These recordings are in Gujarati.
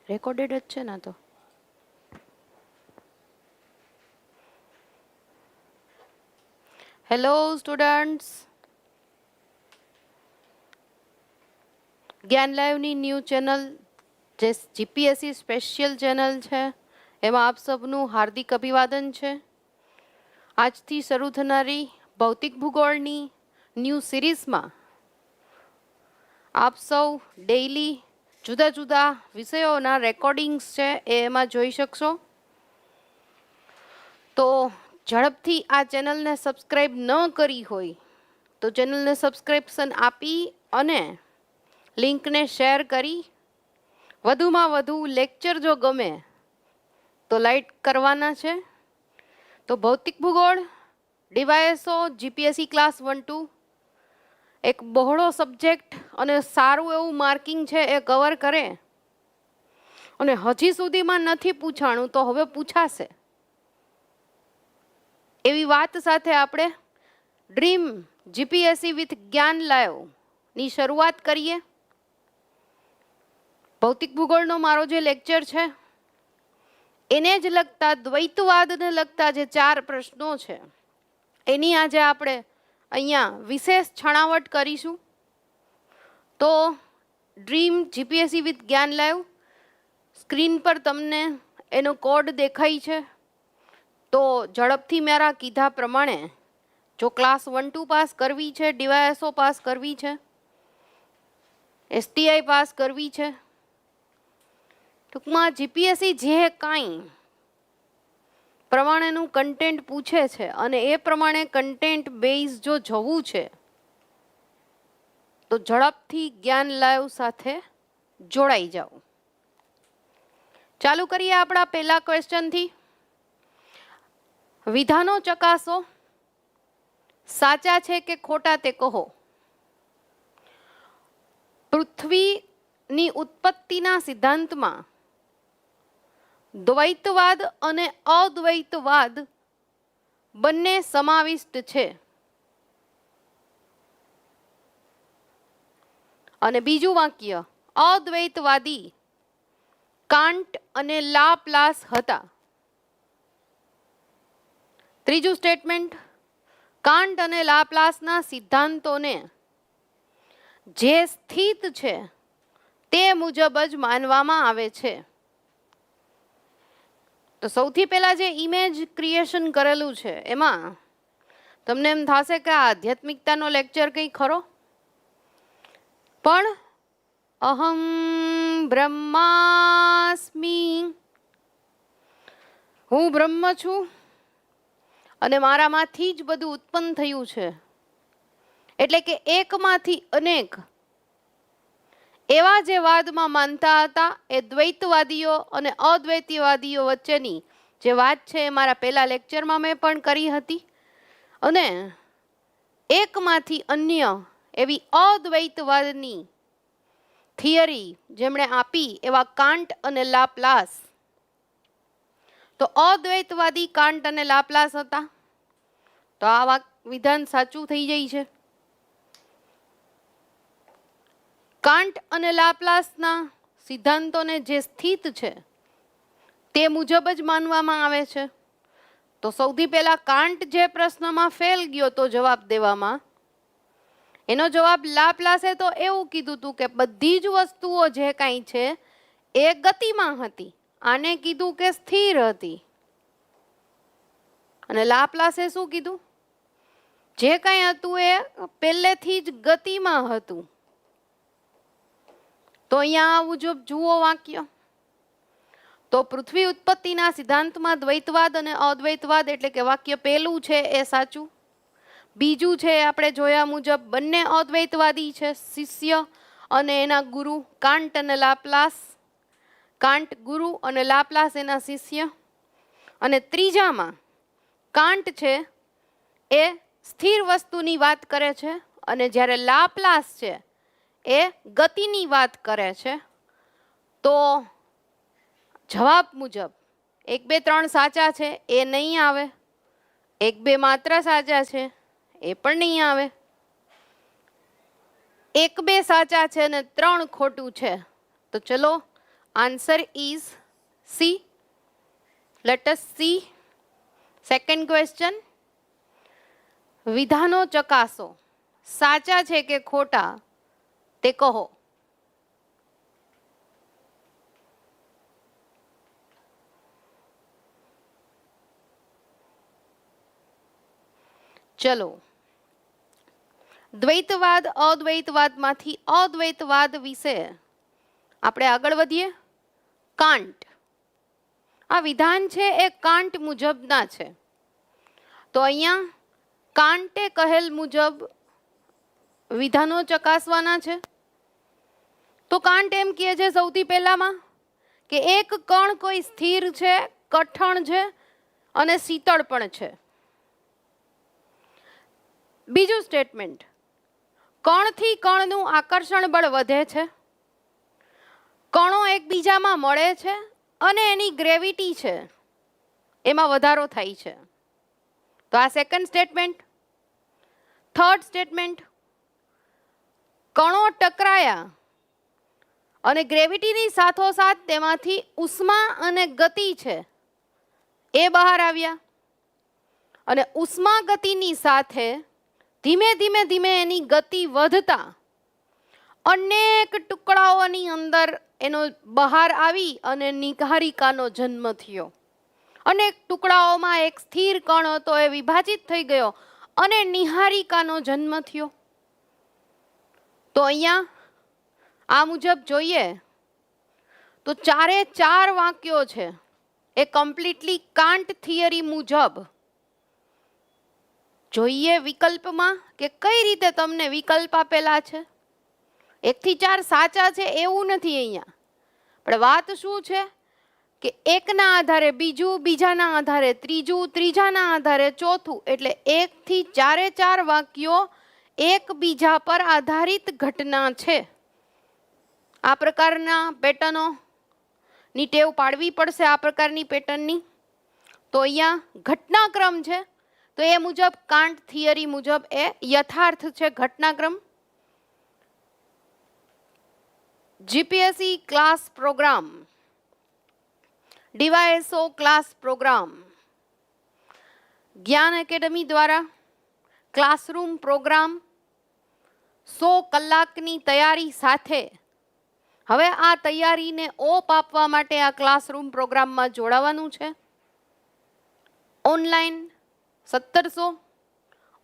રેકોર્ડેડ જ છે ને તો. હેલો સ્ટુડન્ટ્સ, જ્ઞાન લાઈવની ન્યૂ ચેનલ જે જીપીએસસી સ્પેશિયલ ચેનલ છે એમાં આપ સૌનું હાર્દિક અભિવાદન છે. આજથી શરૂ થનારી ભૌતિક ભૂગોળની ન્યૂ સિરીઝમાં આપ સૌ ડેઇલી જુદા જુદા વિષયોના રેકોર્ડિંગ્સ છે એ એમાં જોઈ શકશો. તો ઝડપથી આ ચેનલને સબસ્ક્રાઈબ ન કરી હોય તો ચેનલને સબસ્ક્રિપ્શન આપી અને લિંકને શેર કરી વધુમાં વધુ લેક્ચર જો ગમે તો લાઈક કરવાના છે. તો ભૌતિક ભૂગોળ ડીવાયએસઓ જીપીએસસી ક્લાસ 1-2 એક બહોળો સબ્જેક્ટ અને સારું એવું માર્કિંગ છે એ કવર કરે અને હજી સુધીમાં નથી પૂછાણું તો હવે પૂછાશે એવી વાત સાથે આપણે ડ્રીમ જીપીએસસી વિથ જ્ઞાન લાઈવ ની શરૂઆત કરીએ. ભૌતિક ભૂગોળનો મારો જે લેક્ચર છે એને જ લગતા દ્વૈતવાદને લગતા જે 4 પ્રશ્નો છે એની આજે આપણે અહીંયા વિશેષ છણાવટ કરીશું. તો ડ્રીમ જીપીએસસી વિથ જ્ઞાન લાઈવ સ્ક્રીન પર તમને એનો કોડ દેખાય છે. તો ઝડપથી મારા કીધા પ્રમાણે જો ક્લાસ 1-2 પાસ કરવી છે, ડીવાયએસઓ પાસ કરવી છે, એસટીઆઈ પાસ કરવી છે, ટૂંકમાં જીપીએસસી જે કાંઈ પ્રમાણેનું કન્ટેન્ટ પૂછે છે અને એ પ્રમાણે કન્ટેન્ટ બેઝ જો જવું છે તો ઝડપથી જ્ઞાન લાઈવ સાથે જોડાઈ જાઓ. ચાલુ કરીએ આપણા પહેલા ક્વેશ્ચનથી. વિધાનો ચકાસો, સાચા છે કે ખોટા તે કહો. પૃથ્વીની ઉત્પત્તિના સિદ્ધાંતમાં દ્વૈતવાદ અને અદ્વૈતવાદ બંને સમાવિષ્ટ છે. અને બીજું વાક્ય, અદ્વૈતવાદી કાન્ટ અને લાપ્લાસ હતા. ત્રીજું સ્ટેટમેન્ટ, કાન્ટ અને લાપ્લાસના સિદ્ધાંતોને જે સ્થિત છે તે મુજબ જ માનવામાં આવે છે. તો સૌથી પહેલા જે ઇમેજ ક્રિએશન કરેલું છે એમાં તમને એમ થશે કે આ આધ્યાત્મિકતાનો લેક્ચર કંઈ ખરો, પણ અહમ બ્રહ્માસ્મિ, હું બ્રહ્મ છું અને મારામાંથી જ બધું ઉત્પન્ન થયું છે. એટલે કે એકમાંથી અનેક એવા જે વાદમાં માનતા હતા એ દ્વૈતવાદીઓ અને અદ્વૈતવાદીઓ વચ્ચેની જે વાત છે એ મારા પહેલા લેક્ચરમાં મેં પણ કરી હતી. અને એકમાંથી અન્ય એવી અદ્વૈતવાદની થિયરી જેમણે આપી એવા કાન્ટ અને લાપ્લાસ. તો અદ્વૈતવાદી કાન્ટ અને લાપ્લાસ હતા. તો આ વિધાન સાચું થઈ જાય છે. કાન્ટ અને લાપ્લાસના સિદ્ધાંતોને જે સ્થિત છે તે મુજબ જ માનવામાં આવે છે. તો સૌથી પહેલા કાન્ટ જે પ્રશ્નમાં ફેલ ગયો તો જવાબ દેવામાં, એનો જવાબ લાપ્લાસે તો એવું કીધું હતું કે બધી જ વસ્તુઓ જે કાંઈ છે એ ગતિમાં હતી. આને કીધું કે સ્થિર હતી. અને લાપ્લાસે શું કીધું? જે કાંઈ હતું એ પહેલેથી જ ગતિમાં હતું. તો અહીંયા આવું જો જુઓ વાક્ય, તો પૃથ્વી ઉત્પત્તિના સિદ્ધાંતમાં દ્વૈતવાદ અને અદ્વૈતવાદ એટલે કે વાક્ય પહેલું છે એ સાચું. બીજું છે આપણે જોયા મુજબ બંને અદ્વૈતવાદી છે, શિષ્ય અને એના ગુરુ કાન્ટ અને લાપ્લાસ. કાન્ટ ગુરુ અને લાપ્લાસ એના શિષ્ય. અને ત્રીજામાં કાન્ટ છે એ સ્થિર વસ્તુની વાત કરે છે અને જ્યારે લાપ્લાસ છે એ ગતિની વાત કરે છે. તો જવાબ મુજબ 1, 2, 3 સાચા છે એ નહીં આવે, 1, 2 માત્ર સાચા છે એ પણ નહીં આવે, 1, 2 સાચા છે અને 3 ખોટું છે. તો ચલો Answer is C. Let us see. Second question. વિધાનો ચકાસો, સાચા છે કે ખોટા તે કહો. ચલો, દ્વૈતવાદ અદ્વૈતવાદમાંથી અદ્વૈતવાદ વિશે આપણે આગળ વધીએ. કાંટ, આ વિધાન છે એ કાંટ મુજબના છે. તો અહીંયા કાંટે કહેલ મુજબ વિધાનો ચકાસવાના છે. તો કાંટ એમ કહે છે સૌથી પહેલામાં કે એક કણ કોઈ સ્થિર છે, કઠણ છે અને શીતળ પણ છે. બીજું સ્ટેટમેન્ટ, કણથી કણનું આકર્ષણ બળ વધે છે, કણો એકબીજામાં મળે છે અને એની ગ્રેવિટી છે એમાં વધારો થાય છે. તો આ સેકન્ડ સ્ટેટમેન્ટ. થર્ડ સ્ટેટમેન્ટ, કણો ટકરાયા અને ગ્રેવિટીની સાથોસાથ તેમાંથી ઉષ્મા અને ગતિ છે એ બહાર આવ્યા અને ઉષ્મા ગતિની સાથે ધીમે ધીમે ધીમે એની ગતિ વધતા અનેક ટુકડાઓની અંદર એનો બહાર આવી અને નિહારિકાનો જન્મ થયો. અનેક ટુકડાઓમાં એક સ્થિર કણ હતો એ વિભાજિત થઈ ગયો અને નિહારિકાનો જન્મ થયો. તો અહીંયા આ મુજબ જોઈએ તો 4 વાક્યો છે એ કમ્પ્લીટલી કાંટ થિયરી મુજબ. જોઈએ વિકલ્પમાં કે કઈ રીતે તમને વિકલ્પ આપેલા છે. 1 થી 4 સાચા છે એવું નથી અહીંયા, પણ વાત શું છે કે એકના આધારે બીજું, બીજાના આધારે ત્રીજું, ત્રીજાના આધારે ચોથું, એટલે 1 થી 4 વાક્યો એકબીજા પર આધારિત ઘટના છે. આ પ્રકારના પેટર્નોની ટેવ પાડવી પડશે. આ પ્રકારની પેટર્નની તો અહીંયા ઘટનાક્રમ છે તો એ મુજબ કાંટ થિયરી મુજબ એ યથાર્થ છે ઘટનાક્રમ. GPSC class program, DYSO class program, Gyan academy દ્વારા ક્લાસરૂમ પ્રોગ્રામ 100 કલાકની તૈયારી સાથે હવે આ તૈયારીને ઓપ આપવા માટે આ ક્લાસરૂમ પ્રોગ્રામમાં જોડાવાનું છે. Online 1700,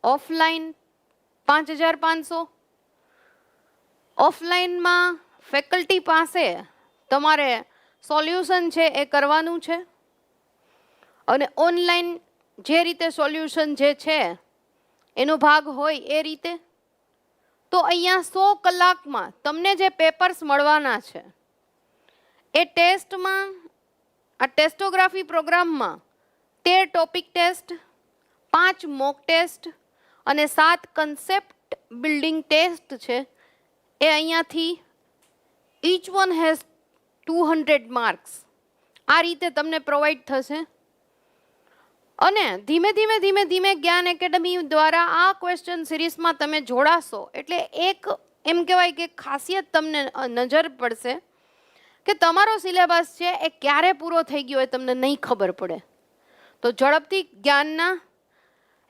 offline 5500. ઓફલાઈનમાં ફેકલ્ટી પાસે તમારે સોલ્યુશન છે એ કરવાનું છે અને ઓનલાઈન જે રીતે સોલ્યુશન જે છે એનો ભાગ હોય એ રીતે. તો અહીંયા 100 કલાકમાં તમને જે પેપર્સ મળવાના છે એ ટેસ્ટમાં, આ ટેસ્ટોગ્રાફી પ્રોગ્રામમાં 13 ટોપિક ટેસ્ટ, 5 મોક ટેસ્ટ અને 7 કન્સેપ્ટ બિલ્ડિંગ ટેસ્ટ છે એ અહીંયાથી each one has 200 માર્ક્સ આ રીતે તમને પ્રોવાઈડ થશે. અને ધીમે ધીમે જ્ઞાન એકેડમી દ્વારા આ ક્વેશ્ચન સિરીઝમાં તમે જોડાશો એટલે એક એમ કહેવાય કે ખાસિયત તમને નજર પડશે કે તમારો સિલેબસ છે એ ક્યારે પૂરો થઈ ગયો એ તમને નહીં ખબર પડે. તો ઝડપથી જ્ઞાનના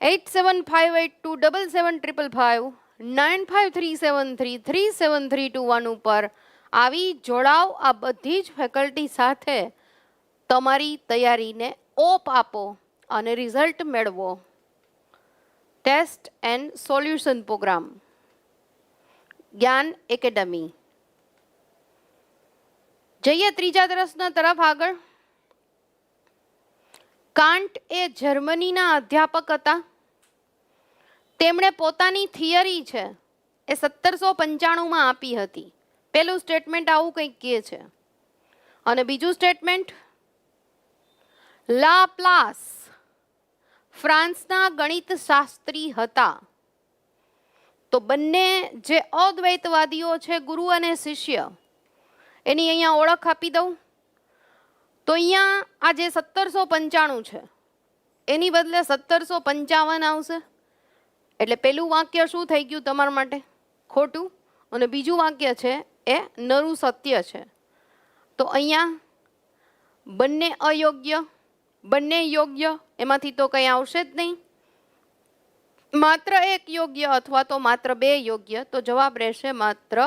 8758277555 9537337321 ઉપર આવી જોડાવ. આ બધી જ ફેકલ્ટી સાથે તમારી તૈયારીને ઓપ આપો અને રિઝલ્ટ મેળવો. Test and solution programme, Gyan academy. જઈએ ત્રીજા પ્રશ્ન તરફ આગળ. કાંટ એ જર્મનીના અધ્યાપક હતા. તેમણે પોતાની થિયરી છે એ 1795માં આપી હતી. પહેલું સ્ટેટમેન્ટ આવું કંઈક કહે છે અને બીજું સ્ટેટમેન્ટ લાપ્લાસ ફ્રાન્સના ગણિત શાસ્ત્રી હતા. તો બંને જે અદ્વૈતવાદીઓ છે ગુરુ અને શિષ્ય એની અહીંયા ઓળખ આપી દઉં. તો અહીંયા આ જે 1795 છે એની બદલે 1755 આવશે. એટલે પહેલું વાક્ય શું થઈ ગયું તમારા માટે? ખોટું. અને બીજું વાક્ય છે એ નરું સત્ય છે. તો તો અહીંયા બંને અયોગ્ય, બંને યોગ્ય, એમાંથી તો કંઈ આવશે જ નહીં. માત્ર એક યોગ્ય અથવા તો માત્ર બે યોગ્ય, તો જવાબ રહેશે માત્ર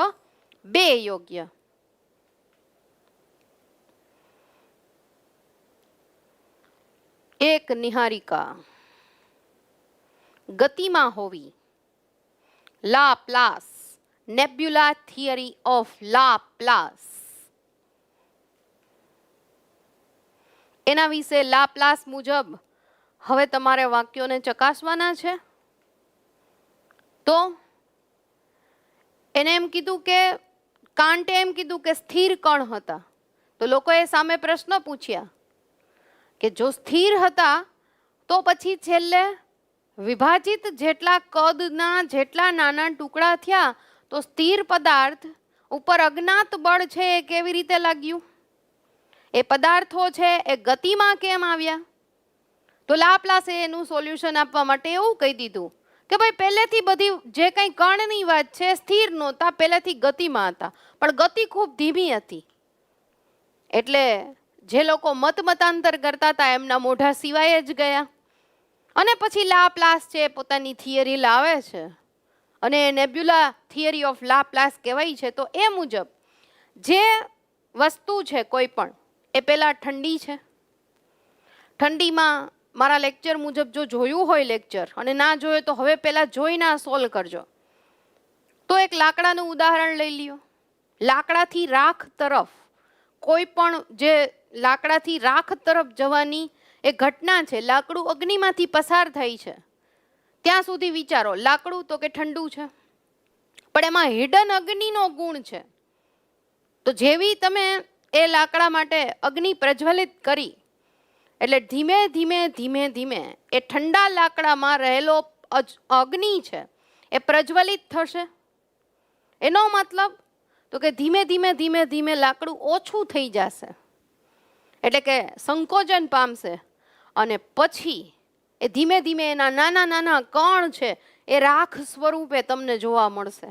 બે યોગ્ય. એક નિહારિકા ગતિમાં હોવી. Laplace, nebula theory of Laplace. એના વિશે લાપ્લાસ મુજબ હવે તમારે વાક્યોને ચકાસવાના છે. તો એને એમ કીધું કે કાંટે એમ કીધું કે સ્થિર કણ હતા. તો લોકોએ સામે પ્રશ્ન પૂછ્યા કે જો સ્થિર હતા તો પછી છેલ્લે વિભાજિત જેટલા કદના જેટલા નાના ટુકડા થયા તો સ્થિર પદાર્થ ઉપર અજ્ઞાત બળ છે એ કેવી રીતે લાગ્યું? એ પદાર્થો છે એ ગતિમાં કેમ આવ્યા? તો લાપ્લાસે એનું સોલ્યુશન આપવા માટે એવું કહી દીધું કે ભાઈ પહેલેથી બધી જે કંઈ કણની વાત છે સ્થિર નહોતા, પહેલેથી ગતિમાં હતા, પણ ગતિ ખૂબ ધીમી હતી. એટલે જે લોકો મતાંતર કરતા હતા એમના મોઢા સિવાય જ ગયા. અને પછી લાપ્લાસ છે પોતાની થિયરી લાવે છે અને નેબ્યુલા થિયરી ઓફ લાપ્લાસ કહેવાય છે. તો એ મુજબ જે વસ્તુ છે કોઈ પણ એ પહેલા ઠંડી છે. ઠંડીમાં મારા લેક્ચર મુજબ જો જોયું હોય લેક્ચર અને ના જોયું તો હવે પહેલા જોઈને સોલ્વ કરજો. તો એક લાકડાનું ઉદાહરણ લઈ લ્યો. લાકડાથી રાખ તરફ કોઈ પણ જે લાકડાથી રાખ તરફ જવાની એ ઘટના છે, લાકડું અગ્નિમાંથી પસાર થઈ છે ત્યાં સુધી વિચારો. લાકડું તો કે ઠંડુ છે, પણ એમાં હિડન અગ્નિનો ગુણ છે. તો જેવી તમે એ લાકડા માટે અગ્નિ પ્રજ્વલિત કરી એટલે ધીમે ધીમે ધીમે ધીમે એ ઠંડા લાકડામાં રહેલો અગ્નિ છે એ પ્રજ્વલિત થશે. એનો મતલબ તો કે ધીમે ધીમે ધીમે ધીમે લાકડું ઓછું થઈ જશે, એટલે કે સંકોચન પામશે. અને પછી એ ધીમે ધીમે એના નાના નાના કણ છે એ રાખ સ્વરૂપે તમને જોવા મળશે.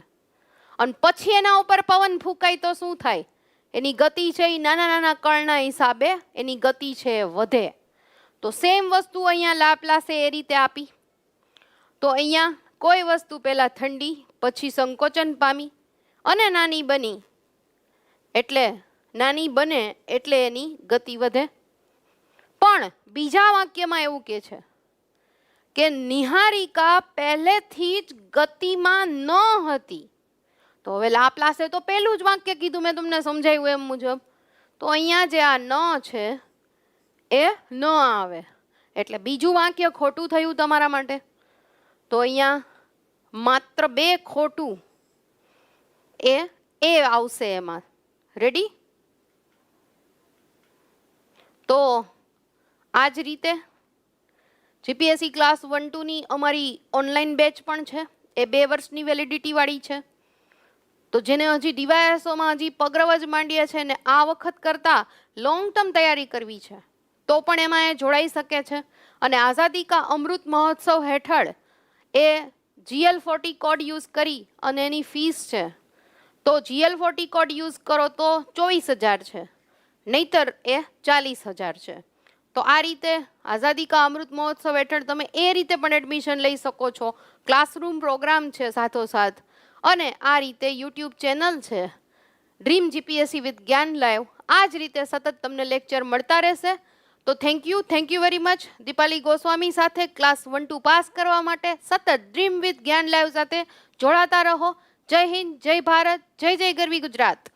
અને પછી એના ઉપર પવન ફૂંકાય તો શું થાય? એની ગતિ છે એ નાના નાના કણના હિસાબે એની ગતિ છે એ વધે. તો સેમ વસ્તુ અહીંયા લાપ્લાસે એ રીતે આપી. તો અહીંયા કોઈ વસ્તુ પહેલા ઠંડી, પછી સંકોચન પામી અને નાની બની, એટલે નાની બને એટલે એની ગતિ વધે. પણ બીજા વાક્યમાં એવું કહે છે કે નિહારિકા પહેલેથી જ ગતિમાં ન હતી. તો હવે લાપ્લાસે તો પહેલું જ વાક્ય કીધું, મેં તમને સમજાવ્યું એમ મુજબ. તો અહીંયા જે આ ન છે એ ન આવે, એટલે બીજું વાક્ય ખોટું થયું તમારા માટે. તો અહીંયા માત્ર બે ખોટું એ આવશે એમાં. રેડી? તો આ જ રીતે જીપીએસસી ક્લાસ 1-2ની અમારી ઓનલાઈન બેચ પણ છે. એ 2 વર્ષની વેલિડિટી વાળી છે. તો જેને હજી ડીવાયએસઓમાં હજી પગરવ જ માંડીએ છે ને આ વખત કરતાં લોંગ ટર્મ તૈયારી કરવી છે તો પણ એમાં એ જોડાઈ શકે છે. અને આઝાદી કા અમૃત મહોત્સવ હેઠળ એ GL40 કોડ યુઝ કરી અને એની ફીસ છે. તો GL40 કોડ યુઝ કરો તો 24,000 છે, નહીતર એ 40,000 છે. તો આ રીતે આઝાદી કા અમૃત મહોત્સવ હેઠળ તમે એ રીતે પણ એડમિશન લઈ શકો છો. ક્લાસરૂમ પ્રોગ્રામ છે સાથોસાથ, અને આ રીતે યુટ્યુબ ચેનલ છે ડ્રીમ જીપીએસસી વિથ જ્ઞાન લાઈવ. આ જ રીતે સતત તમને લેક્ચર મળતા રહેશે. તો thank you very much. Dipali Goswami સાથે ક્લાસ 1-2 પાસ કરવા માટે સતત ડ્રીમ વિથ જ્ઞાન લાઈવ સાથે જોડાતા રહો. જય હિન્દ, જય ભારત, જય જય ગરવી ગુજરાત.